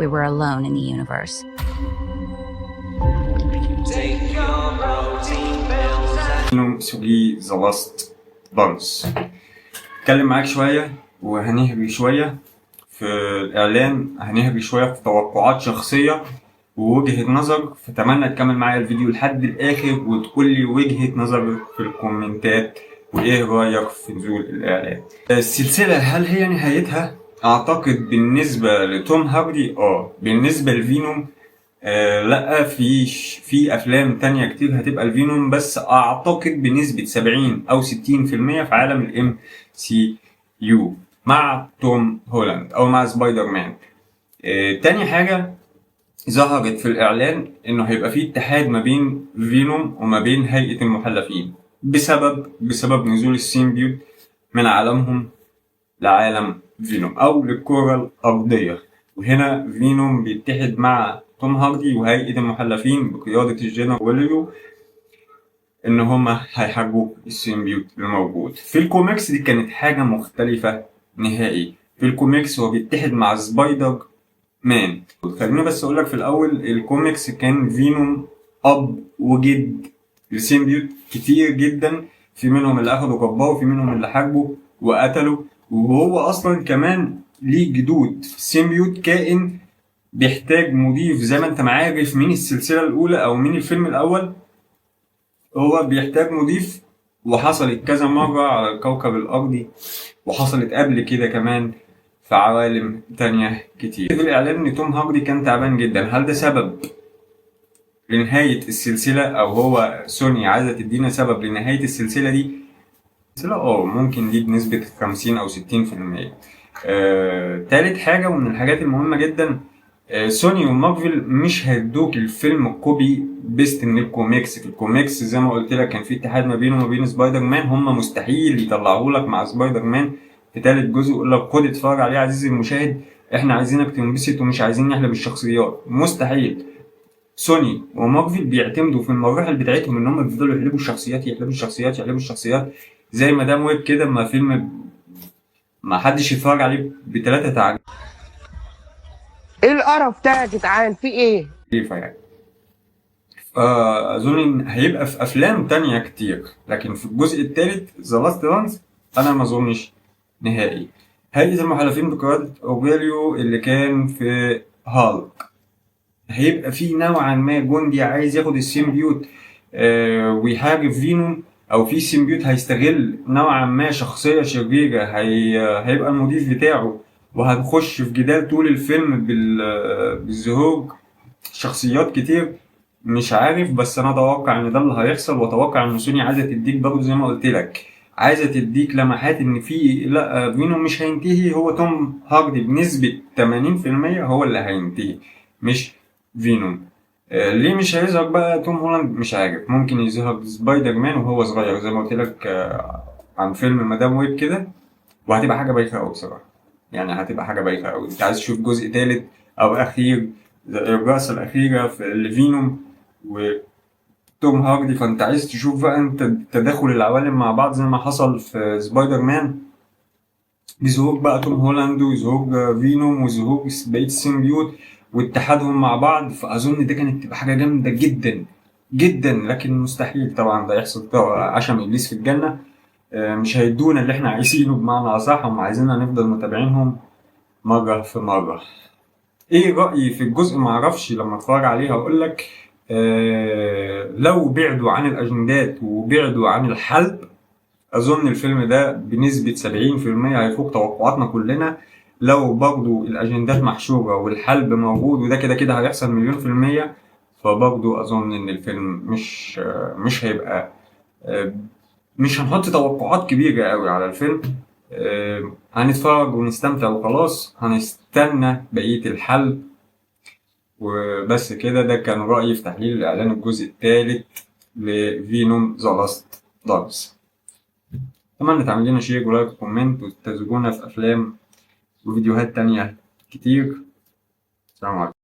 we were alone in the universe. فينوم 3 ذا لاست دانس. هتكلم معاك شوية وهنهري شوية في الإعلان، هنهري شوية في توقعات شخصية ووجهة نظر، فتمنى تكمل معايا الفيديو لحد الآخر وتقول لي وجهة نظرك في الكومنتات وإيه رأيك في نزول الإعلان. السلسلة هل هي نهايتها؟ أعتقد بالنسبة لتوم هاردي بالنسبة لفينوم لا، في افلام تانية كتير هتبقى الفينوم، بس اعتقد بنسبة 70 او 60% في عالم الام سي يو مع توم هولاند او مع سبايدر مان. تاني حاجة ظهرت في الاعلان انه هيبقى في اتحاد ما بين فينوم وما بين هيئة المحلفين بسبب نزول السيمبيوت من عالمهم لعالم فينوم او للكرة الارضية، وهنا فينوم بيتحد مع توم هاردي وهيئة المحلفين بقيادة الجنرال ويليو إن هما هيحاربوا السيمبيوت الموجود. في الكوميكس دي كانت حاجة مختلفة نهائي. في الكوميكس هو بيتحد مع سبايدر مان. خليني بس أقولك في الأول، الكوميكس كان فينوم أب وجد للسيمبيوت كتير جدا، في منهم اللي أخدوا رباه وفي منهم اللي حاربوا وقتلوا، وهو أصلا كمان ليه جدود. السيمبيوت كائن بيحتاج مضيف، زي ما انت عارف من السلسلة الأولى أو من الفيلم الأول، هو بيحتاج مضيف، وحصلت كذا مرة على الكوكب الأرضي وحصلت قبل كده كمان في عوالم تانية كتير. في الإعلان إن توم هاردي كان تعبان جدا، هل ده سبب لنهاية السلسلة أو هو سوني عايزة تدينا سبب لنهاية السلسلة دي؟ ممكن دي بنسبة 50 أو 60%. تالت حاجة ومن الحاجات المهمة جدا، سوني ومارفل مش هيدوك الفيلم كوبي بيست من الكوميكس. في الكوميكس زي ما قلت لك كان في اتحاد ما بينه وما بين سبايدر مان، هم مستحيل يطلعوا لك مع سبايدر مان في تالت جزء يقول لك خد اتفرج عليه عزيزي المشاهد، احنا عايزينك تنبسط ومش عايزين نحلب الشخصيات. مستحيل. سوني ومارفل بيعتمدوا في المراحل بتاعتهم ان هم بيفضلوا يحلبوا الشخصيات زي مدام ويب كده، ما فيلم ما حدش يتفرج عليه بثلاثة تعريف. ايه القرف ده يا جدعان؟ في ايه؟ يعني اظن ان هيبقى في افلام تانية كتير، لكن في الجزء الثالث ذا لاست دانس انا ما اظنش نهائي. هيئة المحلفين بقيادة اوبيليو اللي كان في هالك، هيبقى في نوعا ما جندي عايز ياخد السيمبيوت ويحارب فينوم، او في سيمبيوت هيستغل نوعا ما شخصية شريرة هيبقى المضيف بتاعه، وهنخش في جدال طول الفيلم بالظهور شخصيات كتير. مش عارف، بس انا اتوقع ان ده اللي هيحصل، واتوقع ان سوني عايزه تديك برضه زي ما قلت لك، عايزه تديك لمحات ان في لا فينوم مش هينتهي، هو توم هاردي بنسبه 80% هو اللي هينتهي مش فينوم. ليه مش هيظهر بقى توم هولاند؟ مش عارف، ممكن يظهر سبايدر مان وهو صغير زي ما قلت لك عن فيلم مدام ويب كده، وهتبقى حاجه بايخه قوي بصراحه. يعني هتبقى حاجه بايخه قوي. انت عايز تشوف جزء ثالث او اخير، الرأسة الأخيرة في لفينوم وتوم هاردي، فأنت عايز تشوف بقى أنت تداخل العوالم مع بعض زي ما حصل في سبايدر مان، بظهور بقى توم هولاند وظهور فينوم وظهور بقية السيمبيوت واتحادهم مع بعض. فأظن ده كانت تبقى حاجة جامدة جدا جدا، لكن مستحيل طبعا ده يحصل. عشان إبليس في الجنة مش هيدونا اللي احنا عايزينه، بمعنى أصح هم عايزيننا نفضل متابعينهم مرة في مرة. ايه رأيي في الجزء؟ معرفش، لما اتفرج عليه هقول لك. لو بعدوا عن الاجندات وبعدوا عن الحلب، اظن الفيلم ده بنسبة 70% هيفوق توقعاتنا كلنا. لو برضو الاجندات محشورة والحلب موجود، وده كده كده هيحصل 1000000%، فبرضو اظن ان الفيلم مش هيبقى مش هنحط توقعات كبيرة قوي على الفيلم. هنتفرج ونستمتع وخلاص، هنستنى بقية الحل وبس كده. ده كان رأيي في تحليل الإعلان الجزء الثالث لفينوم ذا لاست دانس. أتمنى تعمل لنا شير ولايك وكومنت وتتابعونا في أفلام وفيديوهات تانية كتير. السلام عليكم.